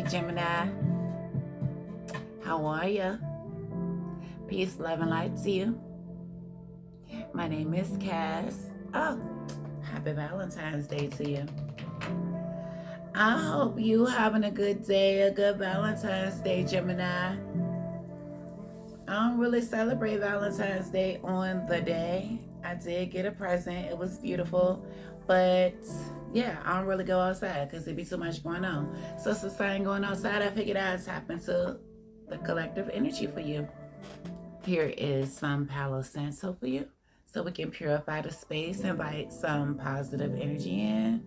Hey Gemini, how are you? Peace, love, and light to you. My name is Cass. Oh, happy Valentine's Day to you. I hope you having a good day, a good Valentine's Day, Gemini. I don't really celebrate Valentine's Day on the day. I did get a present. It was beautiful. But yeah, I don't really go outside because it'd be too much going on. So since I ain't going outside, I figured I'd tap into the collective energy for you. Here is some Palo Santo for you so we can purify the space, invite some positive energy in.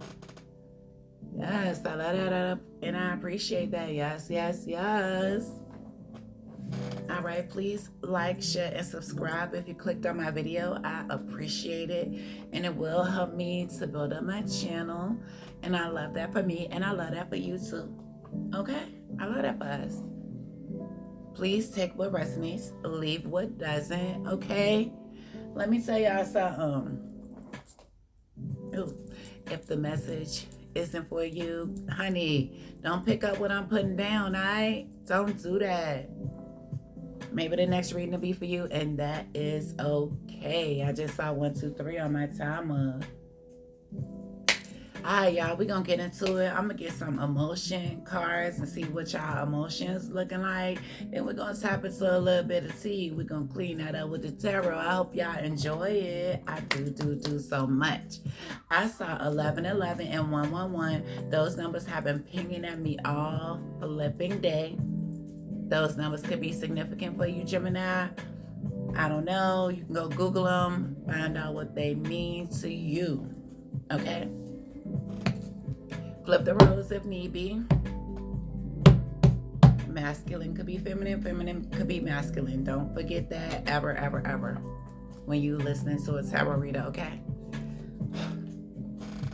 Yes, I love that and I appreciate that. Yes, yes, yes. All right, please like, share, and subscribe if you clicked on my video. I appreciate it, and it will help me to build up my channel. And I love that for me, and I love that for you too. Okay? I love that for us. Please take what resonates, leave what doesn't, okay? Let me tell y'all something. If the message isn't for you, honey, don't pick up what I'm putting down, all right? Don't do that. Maybe the next reading will be for you, and that is okay. I just saw 1, 2, 3 on my timer. All right, y'all, we're going to get into it. I'm going to get some emotion cards and see what y'all emotions looking like. Then we're going to tap into a little bit of tea. We're going to clean that up with the tarot. I hope y'all enjoy it. I do so much. I saw 1111 and 111. Those numbers have been pinging at me all flipping day. Those numbers could be significant for you, Gemini. I don't know. You can go Google them, find out what they mean to you. Okay? Flip the roles if need be. Masculine could be feminine. Feminine could be masculine. Don't forget that ever, ever, ever when you listening to a tarot reader, okay?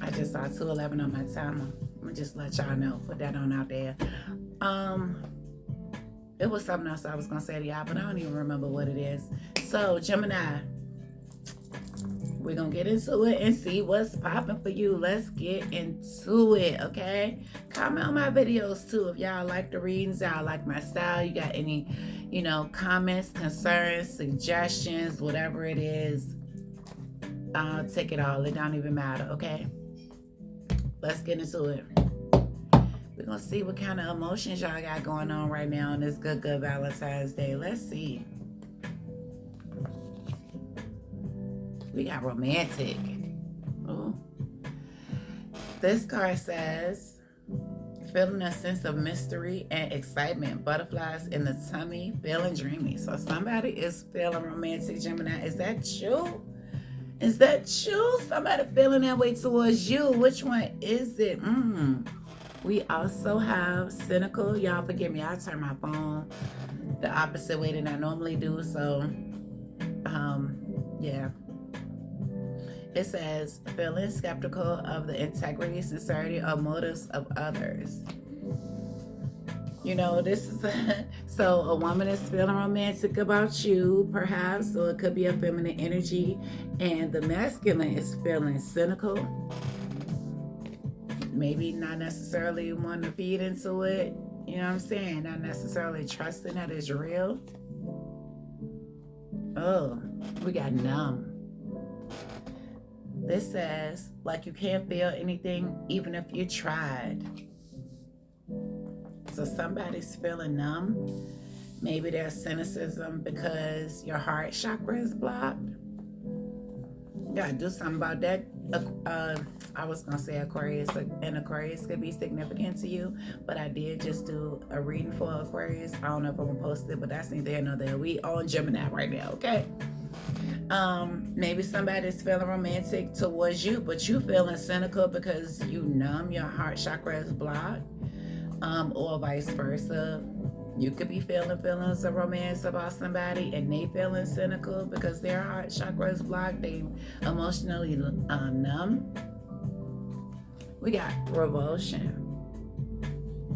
I just saw 211 on my timer. I'm going to just let y'all know. Put that on out there. It was something else I was going to say to y'all, but I don't even remember what it is. So, Gemini, we're going to get into it and see what's popping for you. Let's get into it, okay? Comment on my videos, too. If y'all like the readings, y'all like my style, you got any, comments, concerns, suggestions, whatever it is, I'll take it all. It don't even matter, okay? Let's get into it. We're going to see what kind of emotions y'all got going on right now on this good Valentine's Day. Let's see. We got romantic. Ooh. This card says, feeling a sense of mystery and excitement. Butterflies in the tummy, feeling dreamy. So somebody is feeling romantic, Gemini. Is that you? Is that you? Somebody feeling that way towards you. Which one is it? We also have cynical. Y'all forgive me. I turn my phone the opposite way than I normally do. So, yeah. It says, feeling skeptical of the integrity, sincerity, or motives of others. This is so a woman is feeling romantic about you, perhaps, or it could be a feminine energy, and the masculine is feeling cynical. Maybe not necessarily wanting to feed into it. You know what I'm saying? Not necessarily trusting that it's real. Oh, we got numb. This says, like you can't feel anything even if you tried. So somebody's feeling numb. Maybe there's cynicism because your heart chakra is blocked. You gotta do something about that. I was gonna say Aquarius, and Aquarius could be significant to you, but I did just do a reading for Aquarius. I don't know if I'm gonna post it, but that's neither here nor there. We on Gemini right now, okay? Maybe somebody's feeling romantic towards you, but you feeling cynical because you numb, your heart chakra is blocked, or vice versa. You could be feeling feelings of romance about somebody and they feeling cynical because their heart chakra is blocked. They emotionally numb. We got revulsion.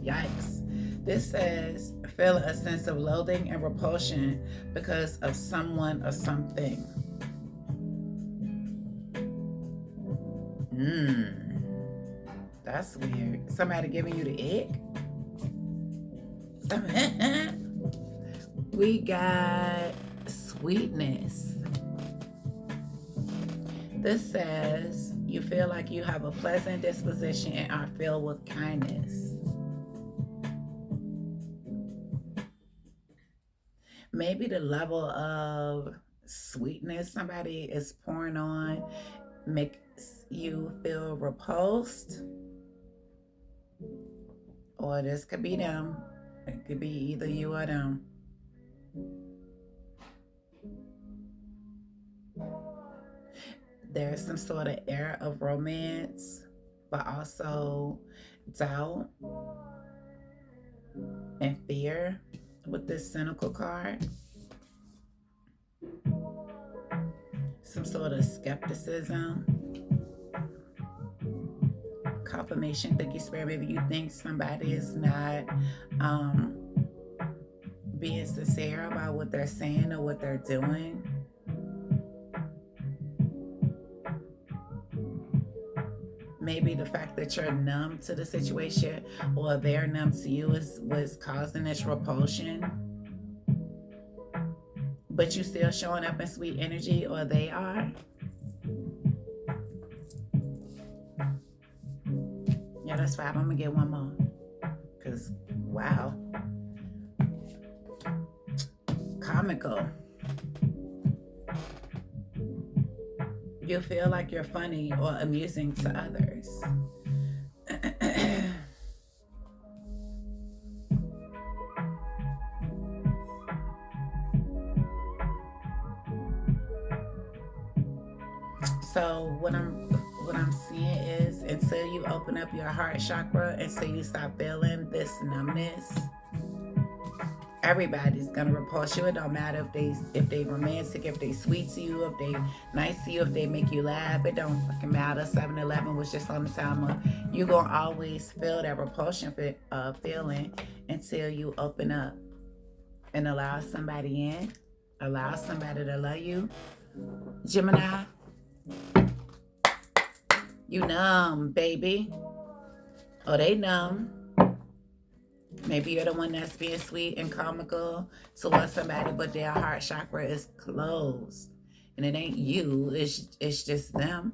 Yikes. This says feel a sense of loathing and repulsion because of someone or something. That's weird. Somebody giving you the ick? We got sweetness. This says you feel like you have a pleasant disposition and are filled with kindness. Maybe the level of sweetness somebody is pouring on makes you feel repulsed, or this could be them. It could be either you or them. There's some sort of air of romance, but also doubt and fear with this cynical card. Some sort of skepticism, confirmation, thinking spirit. Maybe you think somebody is not um, being sincere about what they're saying or what they're doing. Maybe the fact that you're numb to the situation or they're numb to you is what's causing this repulsion. But you still showing up in sweet energy, or they are. Yeah, that's 5. I'm gonna get one more. Cause wow. Comical. You feel like you're funny or amusing to others. So what I'm seeing is, until you open up your heart chakra, until you stop feeling this numbness, everybody's gonna repulse you. It don't matter if they romantic, if they sweet to you, if they nice to you, if they make you laugh. It don't fucking matter. 7-Eleven was just on the timer. You gonna always feel that repulsion feeling until you open up and allow somebody in, allow somebody to love you. Gemini, you numb, baby. Oh, they numb. Maybe you're the one that's being sweet and comical towards somebody, but their heart chakra is closed. And it ain't you, it's just them.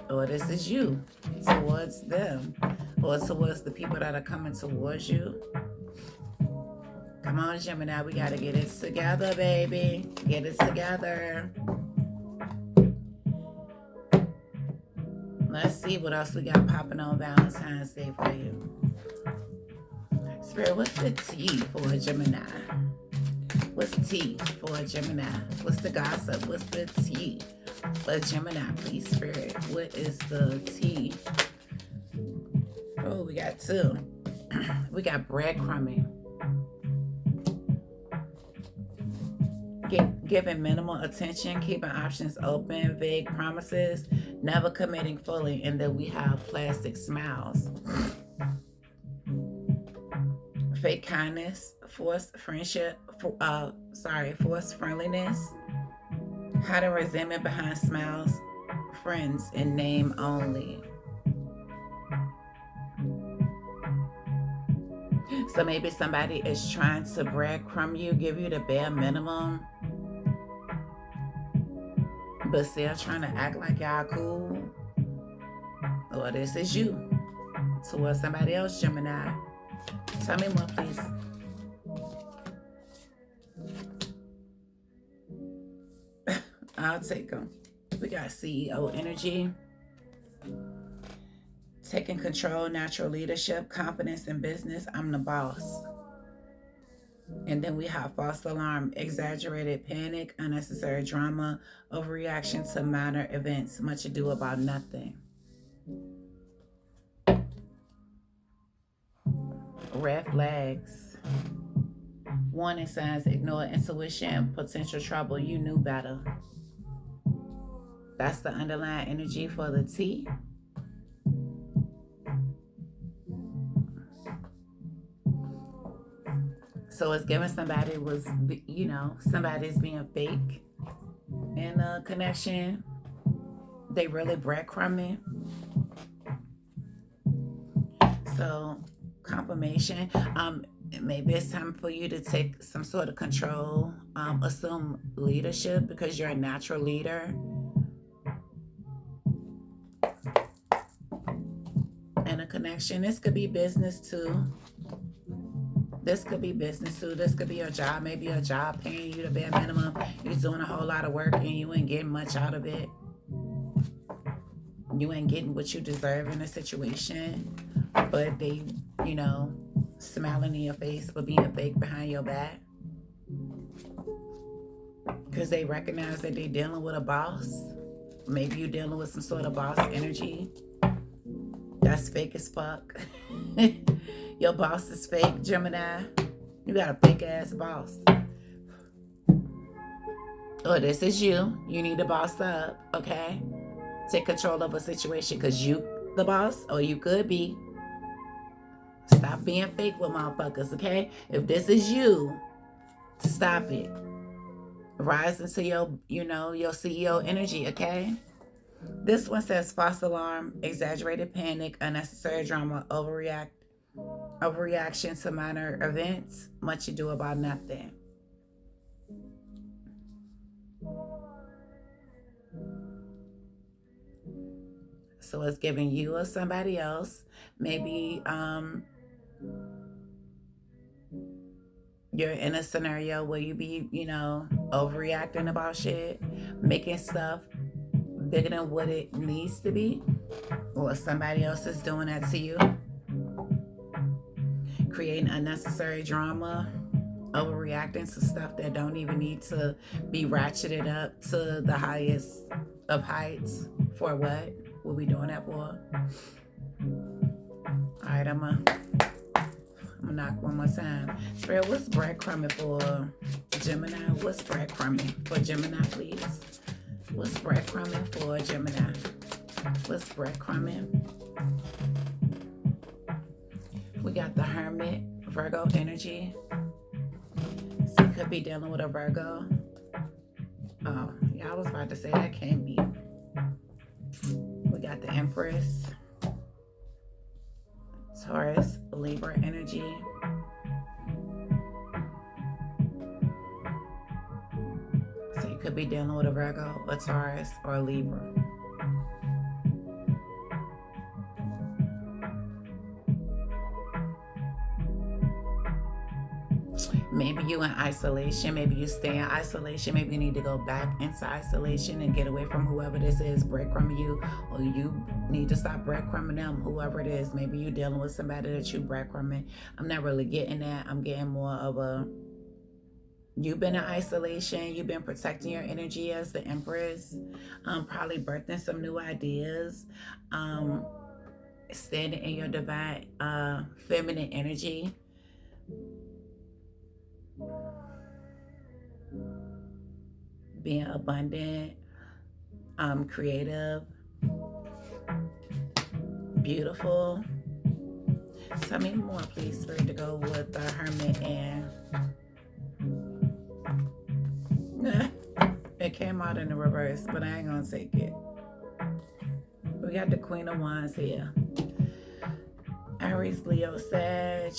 Or this is you towards them. Or towards the people that are coming towards you. Come on, Gemini, we gotta get it together, baby. Get it together. Let's see what else we got popping on Valentine's Day for you. Spirit, what's the T for a Gemini? What's T for a Gemini? What's the gossip? What's the T for a Gemini, please, Spirit? What is the T? Oh, we got 2. We got breadcrumbing. Giving minimal attention, keeping options open, vague promises, never committing fully, and then we have plastic smiles. Fake kindness, forced friendship, forced friendliness, hiding resentment behind smiles, friends in name only. So maybe somebody is trying to breadcrumb you, give you the bare minimum, but still trying to act like y'all cool. Or this is you towards somebody else, Gemini. Tell me more, please. I'll take them. We got CEO energy. Taking control, natural leadership, confidence in business. I'm the boss. And then we have false alarm, exaggerated panic, unnecessary drama, overreaction to minor events, much ado about nothing. Red flags. Warning signs, ignore intuition, potential trouble. You knew better. That's the underlying energy for the T. So it's giving somebody was, somebody's being fake in a connection. They really breadcrumbing. So confirmation. Maybe it's time for you to take some sort of control, assume leadership because you're a natural leader. And a connection. This could be business too. This could be business too. This could be your job. Maybe your job paying you the bare minimum. You're doing a whole lot of work and you ain't getting much out of it. You ain't getting what you deserve in a situation. But they, you know, smiling in your face but being fake behind your back. Because they recognize that they're dealing with a boss. Maybe you're dealing with some sort of boss energy. That's fake as fuck. Your boss is fake, Gemini. You got a fake ass boss. Oh, this is you. You need to boss up, okay? Take control of a situation because you the boss, or you could be. Stop being fake with motherfuckers, okay? If this is you, stop it. Rise into your, your CEO energy, okay? This one says false alarm, exaggerated panic, unnecessary drama, overreaction to minor events, much ado about nothing. So it's giving you or somebody else. Maybe you're in a scenario where you be, overreacting about shit, making stuff bigger than what it needs to be, or somebody else is doing that to you, creating unnecessary drama, overreacting to stuff that don't even need to be ratcheted up to the highest of heights. For what? What we doing that for? All right, I'm gonna knock one more time. Spirit, what's breadcrumbing for Gemini? What's breadcrumbing for Gemini, please? What's breadcrumbing for Gemini? What's breadcrumbing? We got the Hermit, Virgo energy. So you could be dealing with a Virgo. Oh, yeah, I was about to say that can't be. We got the Empress, Taurus, Libra energy. So you could be dealing with a Virgo, a Taurus, or a Libra. Maybe you in isolation. Maybe you stay in isolation. Maybe you need to go back into isolation and get away from whoever this is breadcrumbing you, or you need to stop breadcrumbing them, whoever it is. Maybe you're dealing with somebody that you breadcrumbing. I'm not really getting that. I'm getting more of a, you've been in isolation. You've been protecting your energy as the Empress. Probably birthing some new ideas. Standing in your divine feminine energy. Being abundant, creative, beautiful. Tell me more, please, Spirit, to go with the Hermit and it came out in the reverse, but I ain't gonna take it. We got the Queen of Wands here. Aries, Leo, Sag.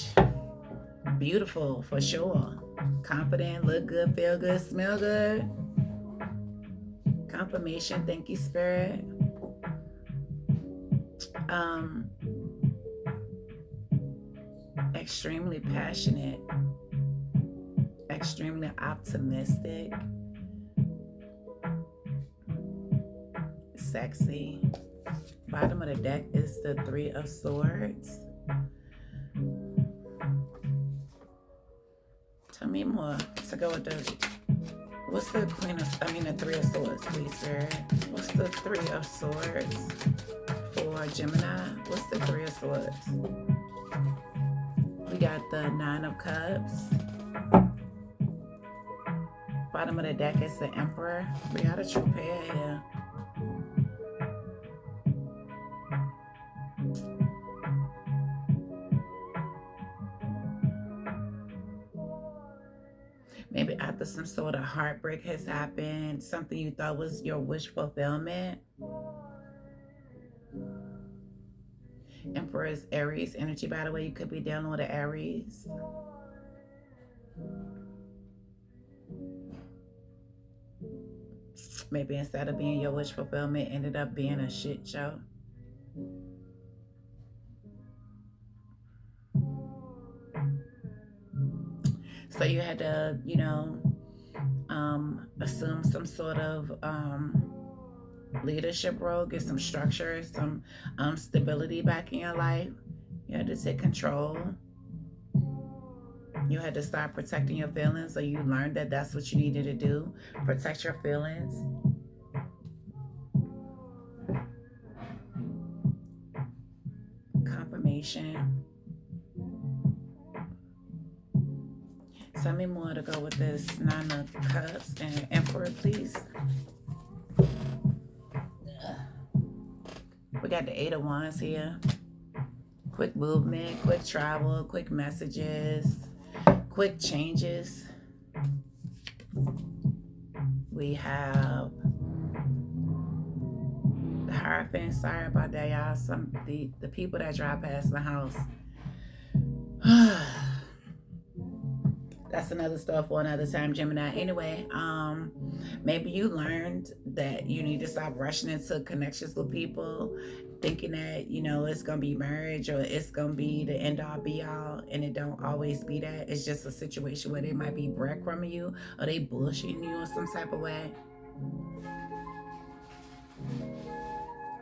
Beautiful for sure. Confident, look good, feel good, smell good. Confirmation, thank you, Spirit. Extremely passionate, extremely optimistic, sexy. Bottom of the deck is the Three of Swords. Tell me more to go with the, what's the the Three of Swords, please, Spirit? What's the Three of Swords for Gemini? What's the Three of Swords? We got the Nine of Cups. Bottom of the deck is the Emperor. We got a true pair here. Maybe after some sort of heartbreak has happened, something you thought was your wish fulfillment, Emperor's Aries energy, by the way. You could be dealing with an Aries. Maybe instead of being your wish fulfillment, ended up being a shit show. So you had to, assume some sort of leadership role, get some structure, some stability back in your life. You had to take control. You had to start protecting your feelings, so you learned that that's what you needed to do. Protect your feelings. Confirmation. Tell me more to go with this Nine of Cups and Emperor, please. We got the Eight of Wands here. Quick movement, quick travel, quick messages, quick changes. We have the Hierophant. Sorry about that, y'all. The people that drive past my house. That's another stuff for another time, Gemini. Anyway, maybe you learned that you need to stop rushing into connections with people, thinking that, it's going to be marriage or it's going to be the end all be all, and it don't always be that. It's just a situation where they might be breadcrumbing you or they bullshitting you in some type of way.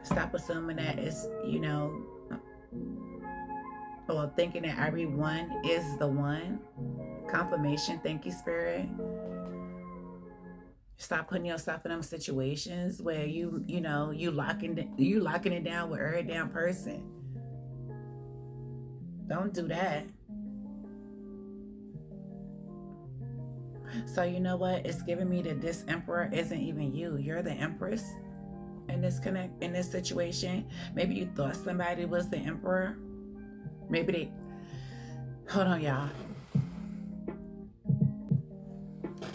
Stop assuming that it's, or thinking that everyone is the one. Confirmation. Thank you, Spirit. Stop putting yourself in them situations where you locking it down with every damn person. Don't do that. So you know what? It's giving me that this Emperor isn't even you. You're the Empress in this situation. Maybe you thought somebody was the Emperor. Hold on, y'all.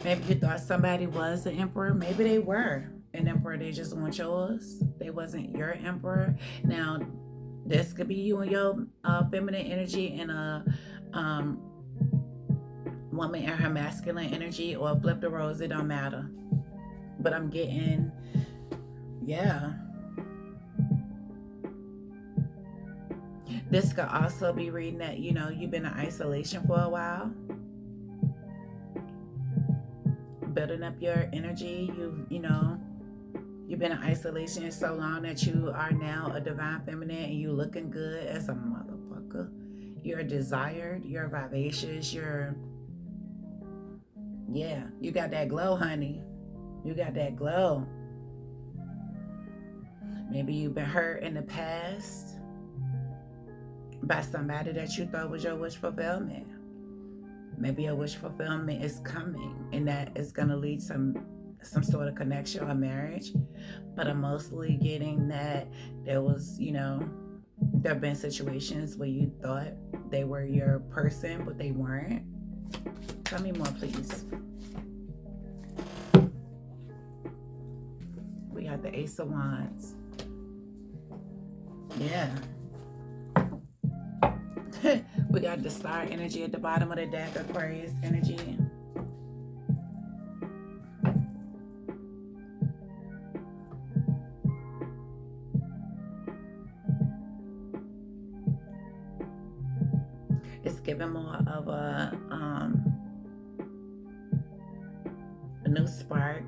Maybe you thought somebody was the Emperor. Maybe they were an Emperor. They just weren't yours. They wasn't your Emperor. Now, this could be you and your feminine energy and a woman and her masculine energy, or flip the roles. It don't matter. But I'm getting, yeah. This could also be reading that, you've been in isolation for a while. Building up your energy. You've been in isolation so long that you are now a divine feminine and you looking good as a motherfucker. You're desired. You're vivacious. You got that glow, honey. You got that glow. Maybe you've been hurt in the past by somebody that you thought was your wish fulfillment. Maybe your wish fulfillment is coming, and that is going to lead some sort of connection or marriage. But I'm mostly getting that there was, there have been situations where you thought they were your person, but they weren't. Tell me more, please. We got the Ace of Wands. Yeah. We got the Star energy at the bottom of the deck, Aquarius energy. It's giving more of a new spark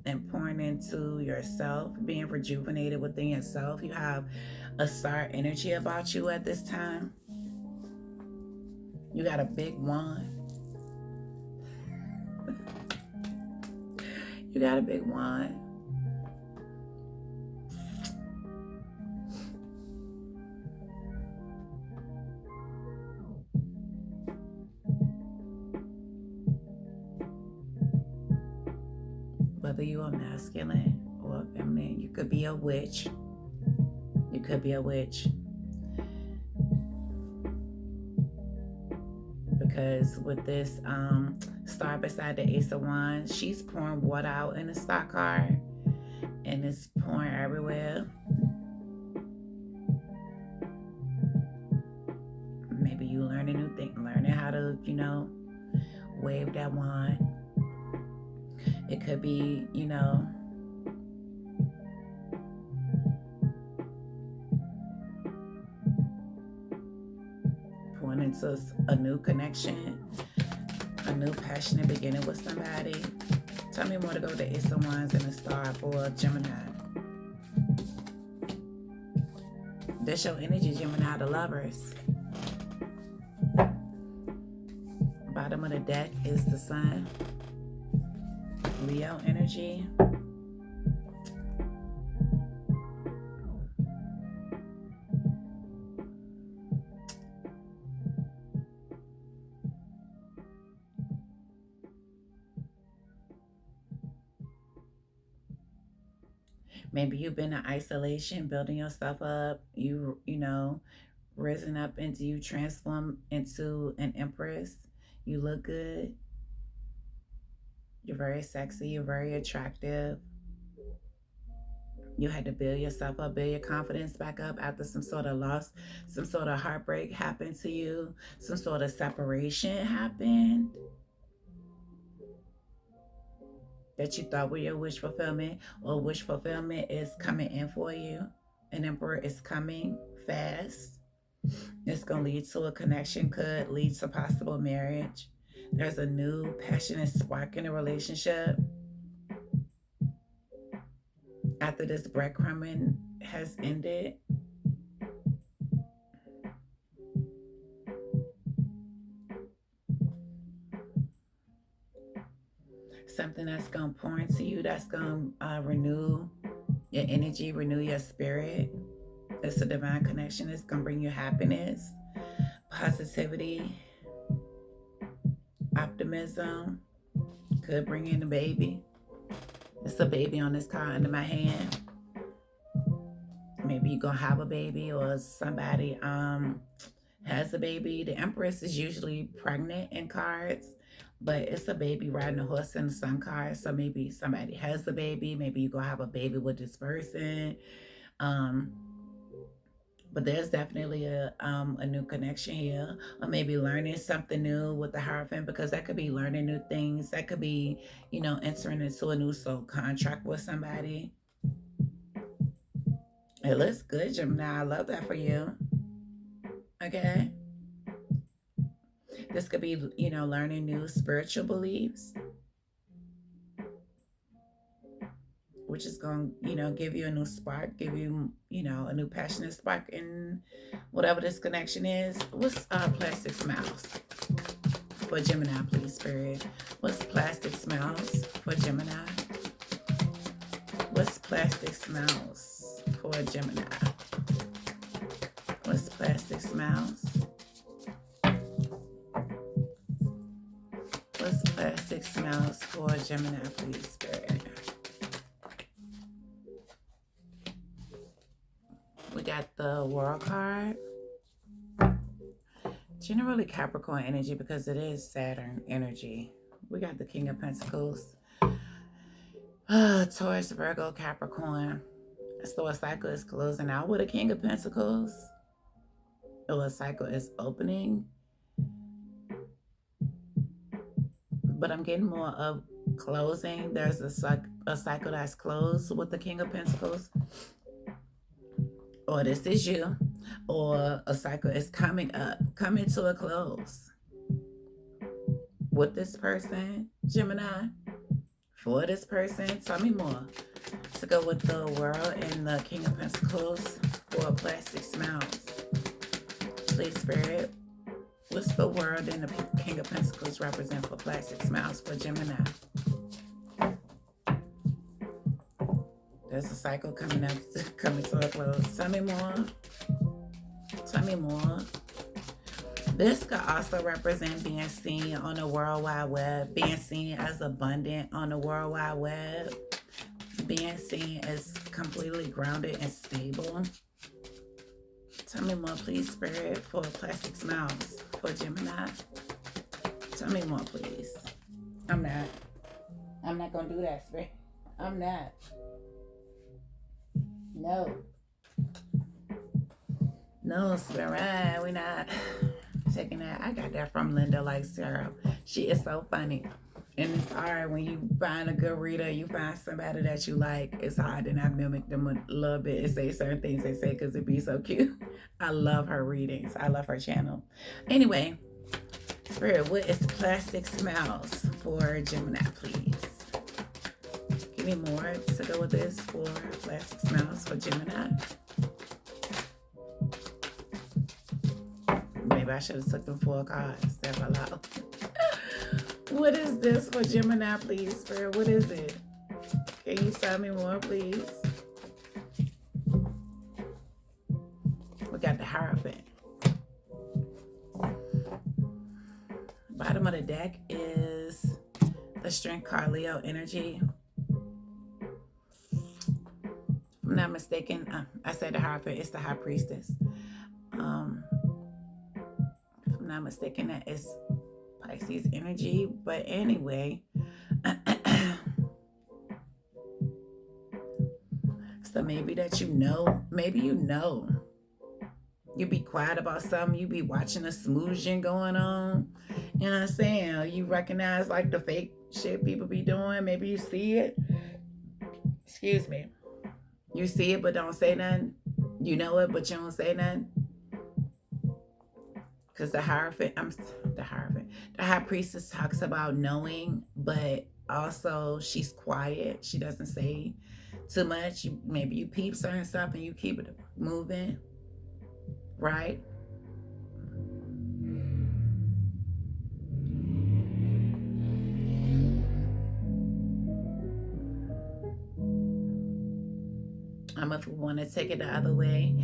and pouring into yourself, being rejuvenated within yourself. You have a Star energy about you at this time. You got a big wand. You got a big wand. Whether you are masculine or feminine, you could be a witch. You could be a witch. Because with this star beside the Ace of Wands, she's pouring water out in the Star card, and it's pouring everywhere. to, wave that wand. It could be, pouring into a new connection, a new passionate beginning with somebody. Tell me more to go with the Ace of Wands and the Star for Gemini. That's your energy, Gemini, the Lovers. Bottom of the deck is the Sun. Leo energy. Maybe you've been in isolation, building yourself up. You know, risen up into, you transform into an empress. You look good. You're very sexy. You're very attractive. You had to build yourself up, build your confidence back up after some sort of loss, some sort of heartbreak happened to you, some sort of separation happened that you thought were your wish fulfillment, or wish fulfillment is coming in for you. An emperor is coming fast. It's going to lead to a connection, could lead to possible marriage. There's a new passionate spark in a relationship. After this breadcrumbing has ended, something that's going to pour into you, that's going to renew your energy, renew your spirit. It's a divine connection. It's going to bring you happiness, positivity, optimism. Could bring in a baby. It's a baby on this card under my hand. Maybe you're going to have a baby, or somebody has a baby. The Empress is usually pregnant in cards, but it's a baby riding a horse in some cards. So maybe somebody has the baby. Maybe you're going to have a baby with this person. But there's definitely a new connection here, or maybe learning something new with the Hierophant, because that could be learning new things. That could be, entering into a new soul contract with somebody. It looks good, Gemini. I love that for you. Okay. This could be, learning new spiritual beliefs, which is going to, give you a new spark, give you, a new passionate spark in whatever this connection is. What's plastic smiles for Gemini, please, Spirit? What's plastic smiles for Gemini? What's plastic smiles for Gemini? What's plastic smiles? What's plastic smiles for Gemini, please, Spirit? We got the World card. Generally Capricorn energy, because it is Saturn energy. We got the King of Pentacles. Taurus, Virgo, Capricorn. So a cycle is closing out with a King of Pentacles, or a cycle is opening. But I'm getting more of closing. There's a cycle that's closed with the King of Pentacles. Or this is you. Or a cycle is coming to a close with this person, Gemini. For this person, tell me more. To go with the World and the King of Pentacles for plastic smiles. Please, Spirit. What's the World and the King of Pentacles represent for plastic smiles for Gemini? There's a cycle coming to a close. Tell me more. Tell me more. This could also represent being seen on the World Wide Web, being seen as abundant on the World Wide Web, being seen as completely grounded and stable. Tell me more, please, Spirit, for plastic smiles for Gemini. Tell me more, please. I'm not going to do that, Spirit. I'm not. No, Spirit, we're not. taking that. I got that from Linda Likes Tarot. She is so funny. And it's hard when you find a good reader, you find somebody that you like. It's hard to not mimic them a little bit and say certain things they say because it'd be so cute. I love her readings. I love her channel. Anyway, Spirit, what is Plastic Smiles for Gemini, please? Give me more to go with this for Plastic Smiles for Gemini. Maybe I should have took them 4 cards. That's a lot. What is this for Gemini, please, Spirit? What is it? Can you tell me more, please? We got the Hierophant. Bottom of the deck is the Strength card, Leo energy. If I'm not mistaken, I said the Hierophant. It's the High Priestess. If I'm not mistaken, that is Pisces energy. But anyway, so maybe that maybe you be quiet about something, you be watching a smooching going on, you know what I'm saying? You recognize like the fake shit people be doing. Maybe you see it, excuse me, you see it but don't say nothing. You know it but you don't say nothing. Because the High Priestess talks about knowing, but also she's quiet. She doesn't say too much. Maybe you peep certain stuff and you keep it moving, right? If we want to take it the other way,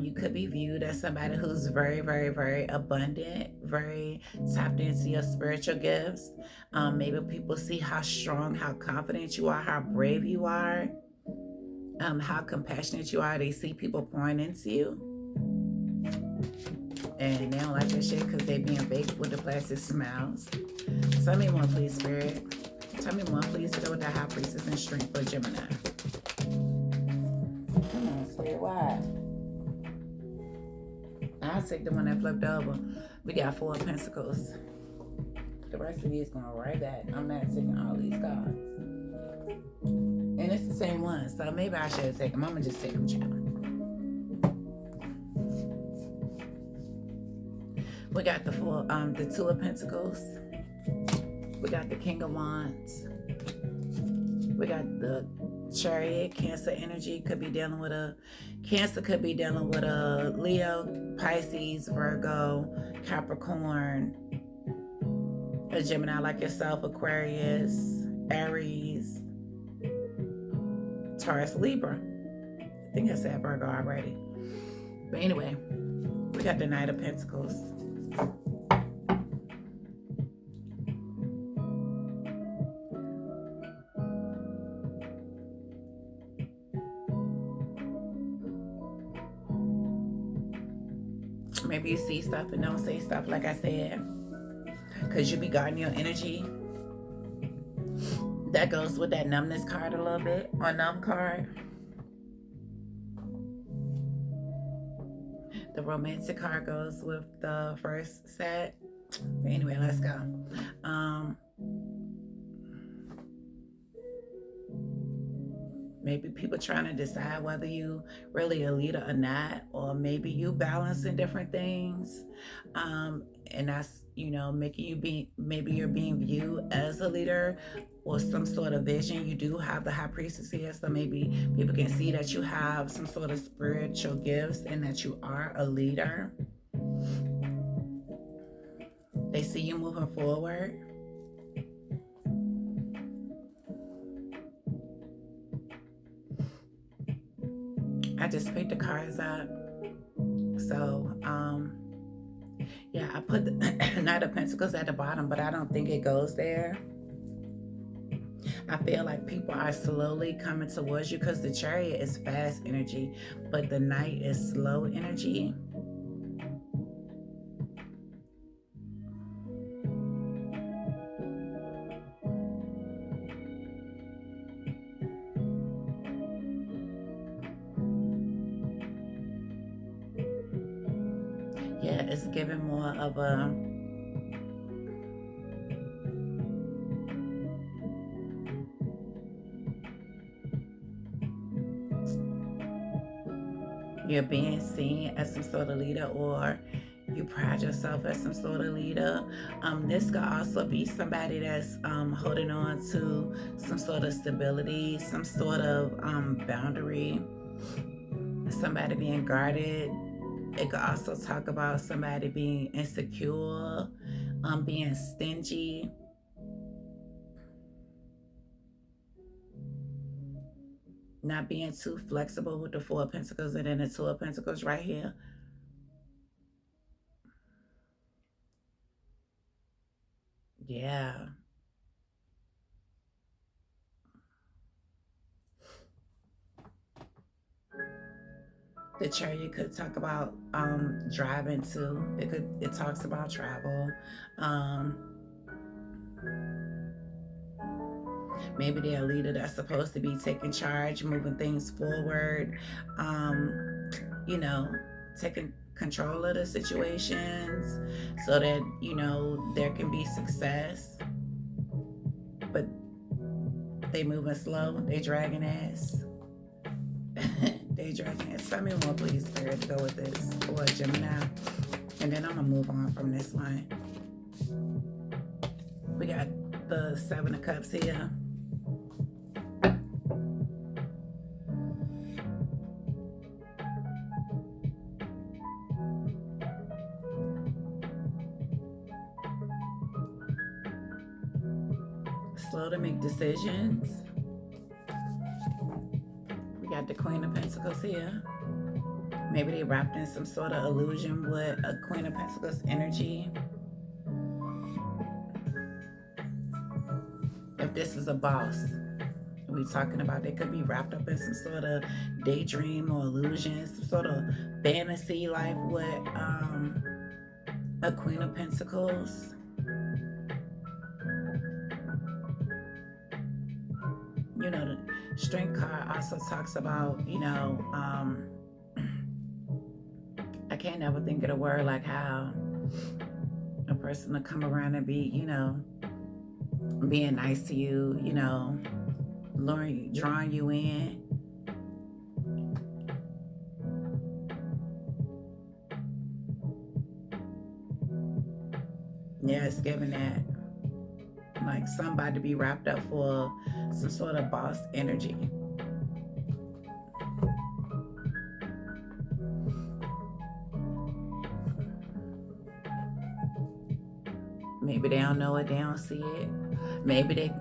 you could be viewed as somebody who's very, very, very abundant, very tapped into your spiritual gifts. Maybe people see how strong, how confident you are, how brave you are, how compassionate you are. They see people pouring into you. And they don't like that shit because they being fake with the plastic smiles. Tell me more, please, Spirit. Tell me more, please, to go with the High Priestess and Strength for Gemini. Come on, Spirit, why? I'll take the one that flipped over. We got 4 of Pentacles. The rest of these going right back. I'm not taking all these cards. And it's the same one, so maybe I should take them. I'm going to just take them, child. We got the 2 of Pentacles. We got the King of Wands. We got the Chariot. Cancer energy could be dealing with Cancer could be dealing with a Leo, Pisces, Virgo, Capricorn, a Gemini like yourself, Aquarius, Aries, Taurus, Libra. I think I said Virgo already. But anyway, we got the Knight of Pentacles. Maybe you see stuff and don't say stuff, like I said, because you be guarding your energy. That goes with that numbness card a little bit, or numb card. The romantic card goes with the first set. But anyway, let's go. Maybe people trying to decide whether you really a leader or not, or maybe you balancing different things. And that's, making you maybe you're being viewed as a leader or some sort of vision. You do have the High Priestess here, so maybe people can see that you have some sort of spiritual gifts and that you are a leader. They see you moving forward. I just picked the cards up. So, yeah, I put the Knight of Pentacles at the bottom, but I don't think it goes there. I feel like people are slowly coming towards you because the Chariot is fast energy, but the Knight is slow energy. Yeah, it's giving more of a, you're being seen as some sort of leader, or you pride yourself as some sort of leader. This could also be somebody that's holding on to some sort of stability, some sort of boundary, somebody being guarded. It could also talk about somebody being insecure, being stingy. Not being too flexible with the Four of Pentacles and then the Two of Pentacles right here. Yeah. The Chariot could talk about driving too. It talks about travel. Um, maybe they're a leader that's supposed to be taking charge, moving things forward. You know, taking control of the situations so that there can be success. But they moving slow. They dragging ass. They dragging ass. Tell me more, please, Spirit, to go with this for Gemini. And then I'm gonna move on from this one. We got the Seven of Cups here. Slow to make decisions. We got the Queen of Pentacles here. Maybe they wrapped in some sort of illusion with a Queen of Pentacles energy. If this is a boss we talking about, they could be wrapped up in some sort of daydream or illusion, some sort of fantasy life with a Queen of Pentacles. The Strength card also talks about, I can't ever think of the word, like how a person will come around and be, being nice to you, luring, drawing you in. Yeah, it's giving that, like somebody to be wrapped up for some sort of boss energy. Maybe they don't know it, they don't see it. Maybe they,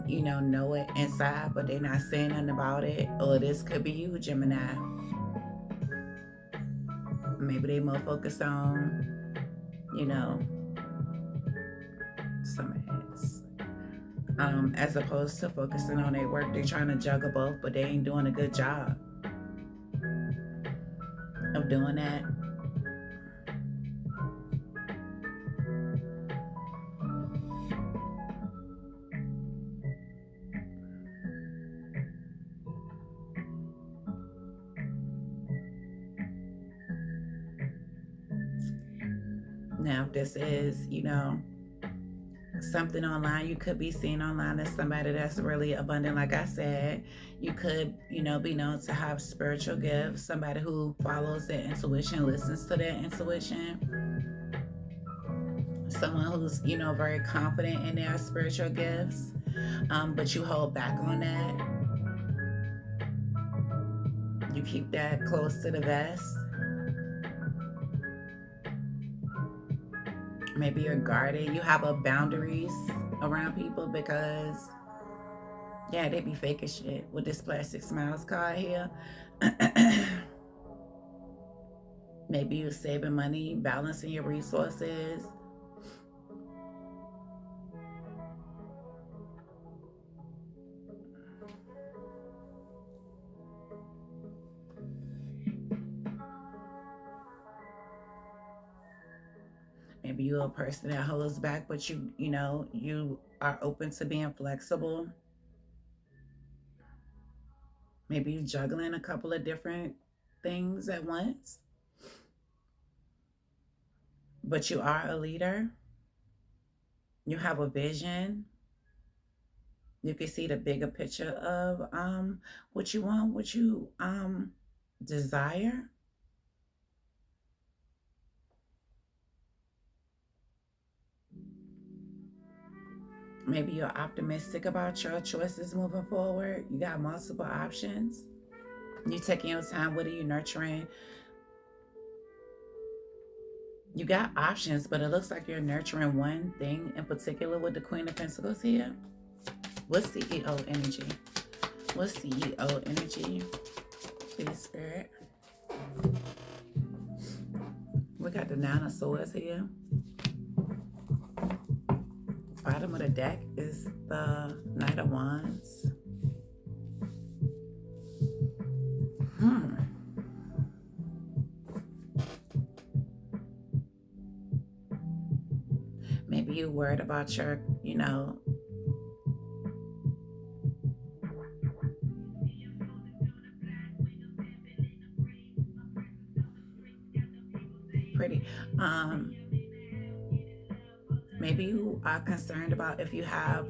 know it inside, but they're not saying nothing about it. Or this could be you, Gemini. Maybe they more focused on, some ass. As opposed to focusing on their work. They're trying to juggle both, but they ain't doing a good job of doing that. Now, if this is, something online, you could be seen online as somebody that's really abundant. Like I said, you could, be known to have spiritual gifts, somebody who follows their intuition, listens to their intuition, someone who's, very confident in their spiritual gifts, but you hold back on that. You keep that close to the vest. Maybe you're guarded. You have a boundaries around people because, yeah, they be fake as shit with this Plastic Smiles card here. Maybe you're saving money, balancing your resources. Maybe you're a person that holds back, but you are open to being flexible. Maybe you're juggling a couple of different things at once. but you are a leader. You have a vision. You can see the bigger picture of what you want, what you desire. Maybe you're optimistic about your choices moving forward. You got multiple options. You taking your time. What are you nurturing? You got options, but it looks like you're nurturing one thing in particular with the Queen of Pentacles here. What's CEO energy? What's CEO energy? Please, Spirit. We got the Nine of Swords here. Bottom of the deck is the Knight of Wands. Maybe you're worried about your, pretty. Maybe you are concerned about if you have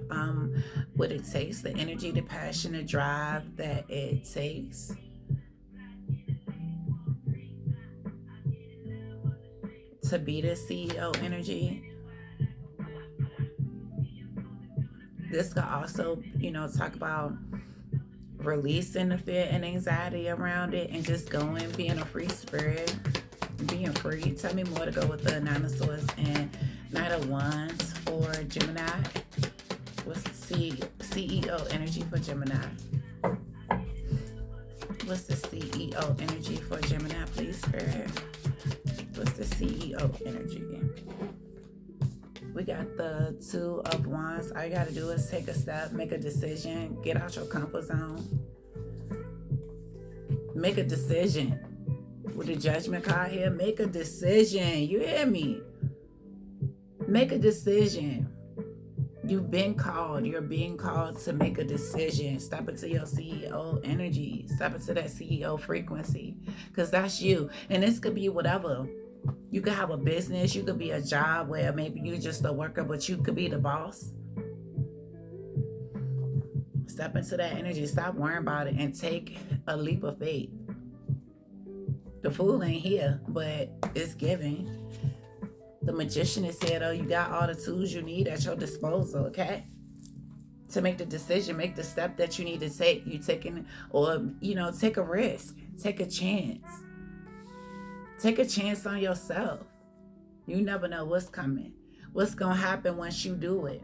what it takes, the energy, the passion, the drive that it takes to be the CEO energy. This could also, talk about releasing the fear and anxiety around it and just going, being a free spirit, being free. Tell me more to go with the Nine of Swords and Knight of Wands for Gemini. What's the CEO energy for Gemini? What's the CEO energy for Gemini, please, Spirit? What's the CEO energy? We got the Two of Wands. All you got to do is take a step, make a decision, get out your comfort zone. Make a decision. With the Judgment card here, make a decision. You hear me? Make a decision. You've been called. You're being called to make a decision. Step into your CEO energy. Step into that CEO frequency. Because that's you. And this could be whatever. You could have a business. You could be a job where maybe you're just a worker, but you could be the boss. Step into that energy. Stop worrying about it and take a leap of faith. The Fool ain't here, but it's giving. The Magician is here, though. You got all the tools you need at your disposal, okay? To make the decision, make the step that you need to take. You taking, or, take a risk. Take a chance. Take a chance on yourself. You never know what's coming. What's going to happen once you do it.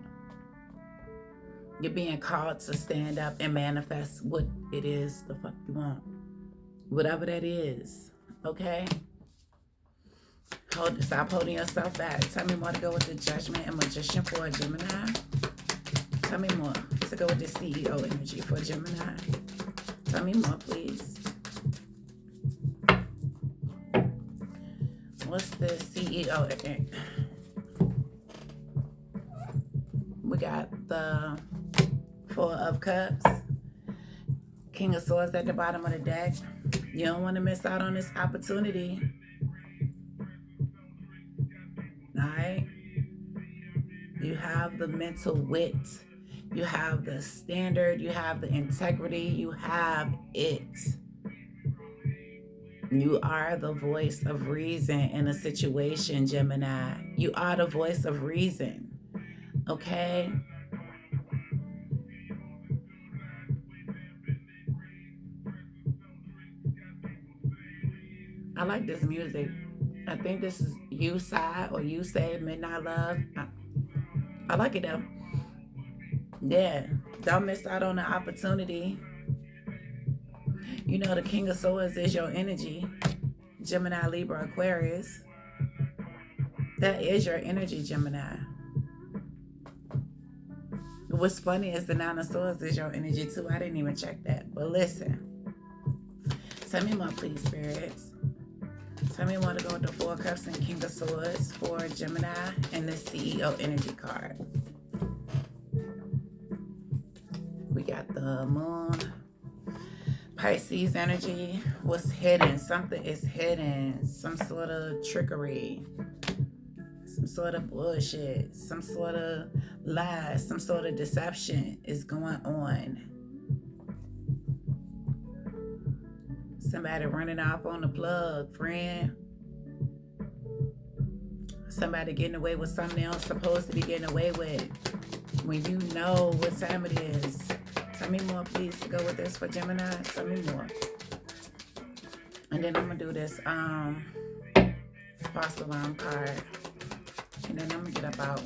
You're being called to stand up and manifest what it is the fuck you want. Whatever that is, okay? Stop holding yourself back. Tell me more to go with the Judgment and Magician for a Gemini. Tell me more to go with the CEO energy for Gemini. Tell me more, please. What's the CEO? We got the Four of Cups. King of Swords at the bottom of the deck. You don't want to miss out on this opportunity. Alright? You have the mental wit. You have the standard. You have the integrity. You have it. You are the voice of reason in a situation, Gemini. You are the voice of reason. Okay? I like this music. I think this is You Sigh or You Say Midnight Love. I like it though. Yeah. Don't miss out on the opportunity. The King of Swords is your energy. Gemini, Libra, Aquarius. That is your energy, Gemini. What's funny is the Nine of Swords is your energy too. I didn't even check that. But listen. Tell me more, please, spirits. Tell me more to go with the Four Cups and King of Swords for Gemini and the CEO energy card. We got the Moon. Pisces energy. What's hidden? Something is hidden. Some sort of trickery. Some sort of bullshit, some sort of lies, some sort of deception is going on. Somebody running off on the plug, friend. Somebody getting away with something else supposed to be getting away with. When you know what time it is. Tell me more, please, to go with this for Gemini. Tell me more. And then I'm going to do this false alarm card. And then I'm going to get up out.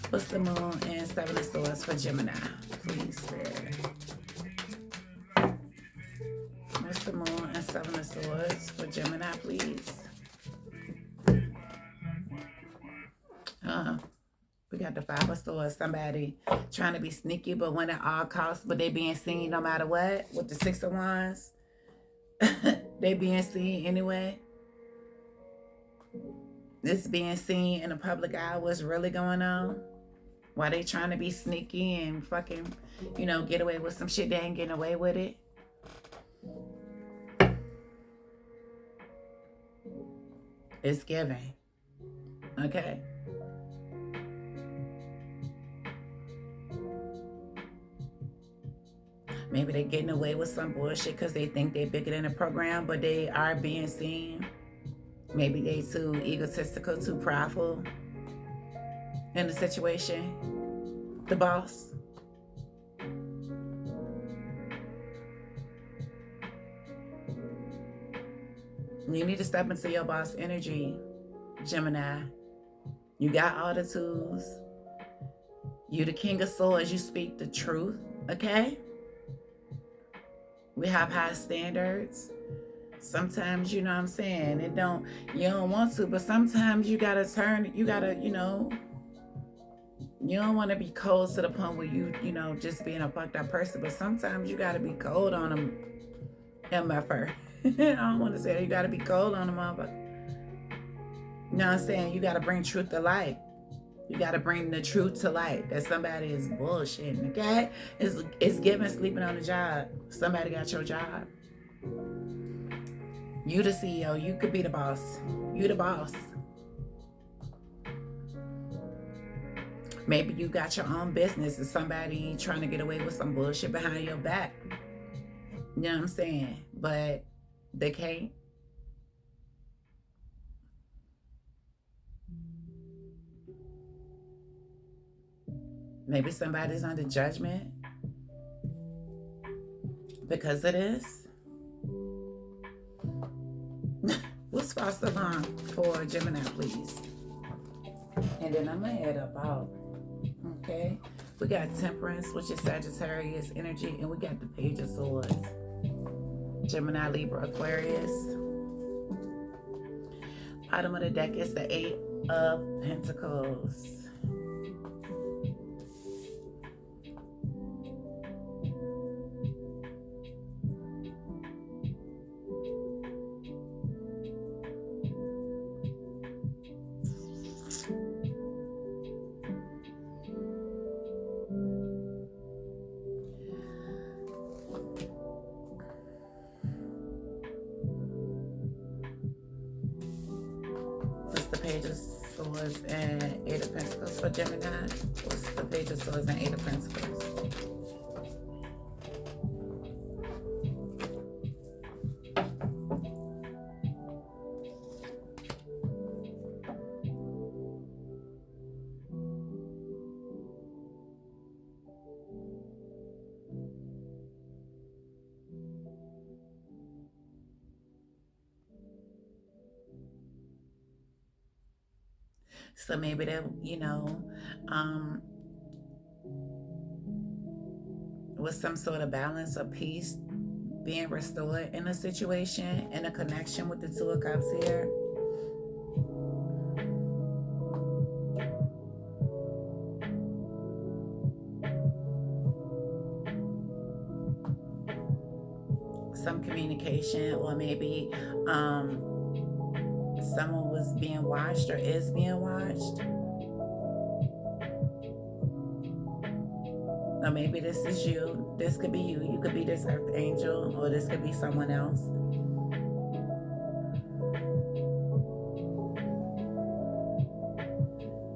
What's the moon and 7 of swords for Gemini? Please, Spirit. What's the moon and 7 of swords for Gemini, please? We got the 5 of swords. Somebody trying to be sneaky, but when at all costs, but they being seen no matter what. With the 6 of wands, they being seen anyway. This being seen in the public eye, what's really going on. Why they trying to be sneaky and fucking, you know, get away with some shit, they ain't getting away with it. It's giving. Okay. Maybe they're getting away with some bullshit because they think they're bigger than the program, but they are being seen. Maybe they too egotistical, too prideful in the situation. The boss. You need to step into your boss energy, Gemini. You got all the tools. You the king of swords. You speak the truth, okay? We have high standards. Sometimes, you know what I'm saying, you don't want to, but sometimes you gotta you know, you don't want to be cold to the point where you know, just being a fucked up person, but sometimes you gotta be cold on them, MFR. I don't want to say that. You gotta be cold on them, motherfucker. You know what I'm saying? You gotta bring truth to light. You gotta bring the truth to light that somebody is bullshitting, okay? It's giving sleeping on the job. Somebody got your job. You the CEO. You could be the boss. You the boss. Maybe you got your own business and somebody trying to get away with some bullshit behind your back. You know what I'm saying? But they can't. Maybe somebody's under judgment because of this. What's false alarm for Gemini, please? And then I'm going to head up out. Okay? We got Temperance, which is Sagittarius energy, and we got the Page of Swords. Gemini, Libra, Aquarius. Bottom of the deck is the 8 of Pentacles. Page of Swords and 8 of Pentacles for Gemini. What's the Page of Swords and 8 of Pentacles? So maybe that, you know, with some sort of balance or peace being restored in a situation, and a connection with the 2 of Cups here. Some communication, or maybe someone was being watched or is being watched. Or maybe this is you. This could be you. You could be this earth angel, or this could be someone else.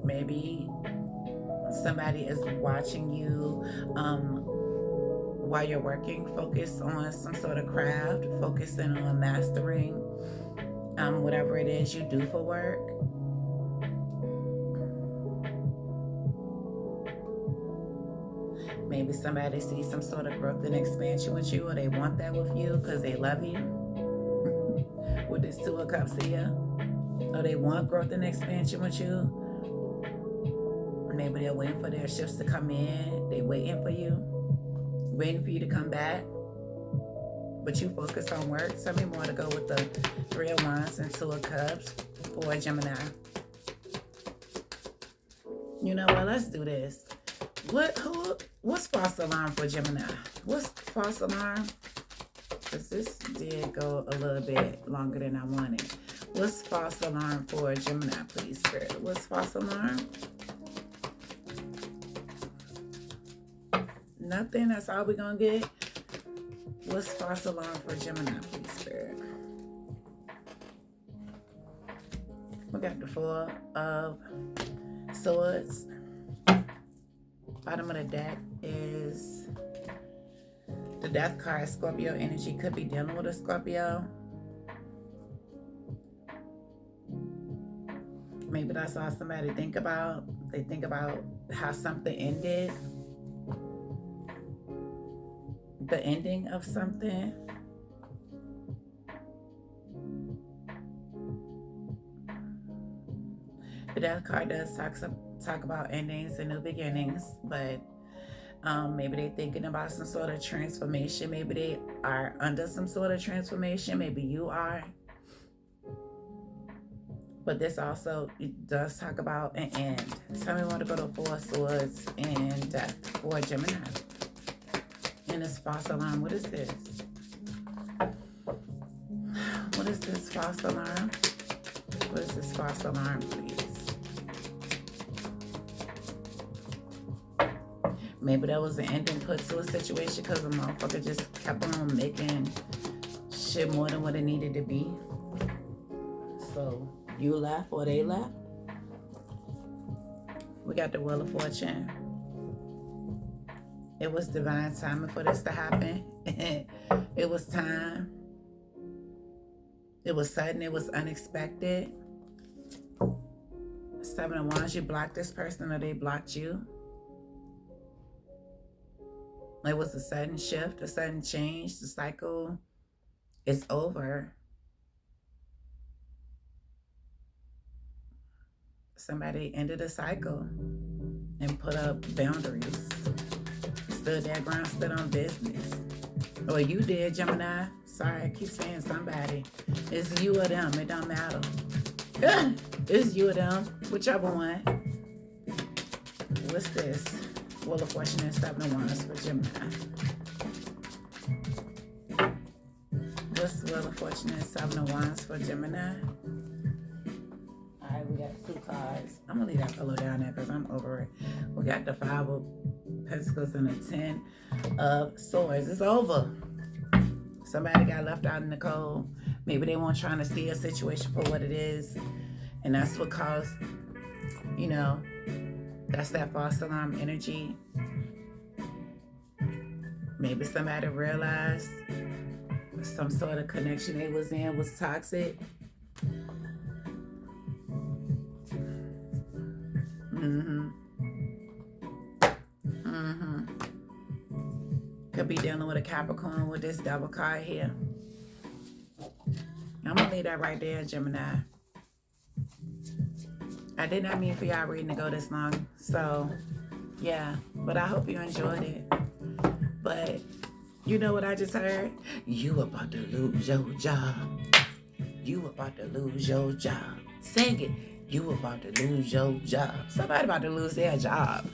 Maybe somebody is watching you while you're working. Focus on some sort of craft, focusing on mastering whatever it is you do for work. Maybe somebody sees some sort of growth and expansion with you, or they want that with you because they love you. With this Two of Cups here, or they want growth and expansion with you. Maybe they're waiting for their shifts to come in. They're waiting for you to come back. But you focus on work. Tell me more to go with the Three of Wands and Two of Cups for Gemini. You know what? Let's do this. What's false alarm for Gemini? What's false alarm? Because this did go a little bit longer than I wanted. What's false alarm for Gemini, please, Spirit? What's false alarm? Nothing. That's all we're going to get. What's false alarm for Gemini, please, Spirit? We got the Four of Swords. Bottom of the deck is the Death card. Scorpio energy. Could be dealing with a Scorpio. Maybe that's all somebody think about. They think about how something ended. The ending of something. The Death card does talk about endings and new beginnings, but maybe they're thinking about some sort of transformation. Maybe they are under some sort of transformation. Maybe you are. But this also does talk about an end. Tell me what to go to Four of Swords and Death for Gemini. And this false alarm. What is this? What is this false alarm? What is this false alarm, please? Maybe that was an ending put to a situation because the motherfucker just kept on making shit more than what it needed to be. So you left or they left. We got the Wheel of Fortune. It was divine timing for this to happen. It was time. It was sudden. It was unexpected. Seven of Wands. You blocked this person or they blocked you. It was a sudden shift, a sudden change. The cycle is over. Somebody ended a cycle and put up boundaries. Stood their ground, stood on business. Or you did, Gemini. Sorry, I keep saying somebody. It's you or them. It don't matter. It's you or them. Whichever one. What's this? Wheel of Fortune and Seven of Wands for Gemini. What's Wheel of Fortune and Seven of Wands for Gemini? Alright, we got two cards. I'm going to leave that pillow down there because I'm over it. We got the Five of Pentacles and the Ten of Swords. It's over. Somebody got left out in the cold. Maybe they weren't trying to see a situation for what it is. And that's what caused, you know, that's that false alarm energy. Maybe somebody realized some sort of connection they was in was toxic. Could be dealing with a Capricorn with this Devil card here. I'm going to leave that right there, Gemini. I did not mean for y'all reading to go this long. So, yeah. But I hope you enjoyed it. But, you know what I just heard? You about to lose your job. You about to lose your job. Sing it. You about to lose your job. Somebody about to lose their job.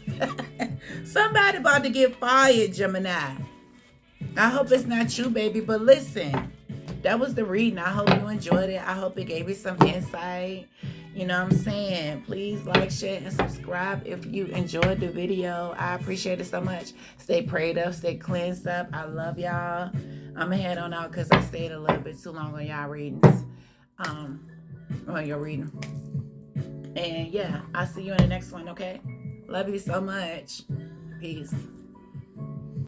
Somebody about to get fired, Gemini. I hope it's not you, baby. But listen, that was the reading. I hope you enjoyed it. I hope it gave you some insight. You know what I'm saying? Please like, share, and subscribe if you enjoyed the video. I appreciate it so much. Stay prayed up. Stay cleansed up. I love y'all. I'm going to head on out because I stayed a little bit too long on y'all readings. On your reading. And yeah, I'll see you in the next one, okay? Love you so much. Peace.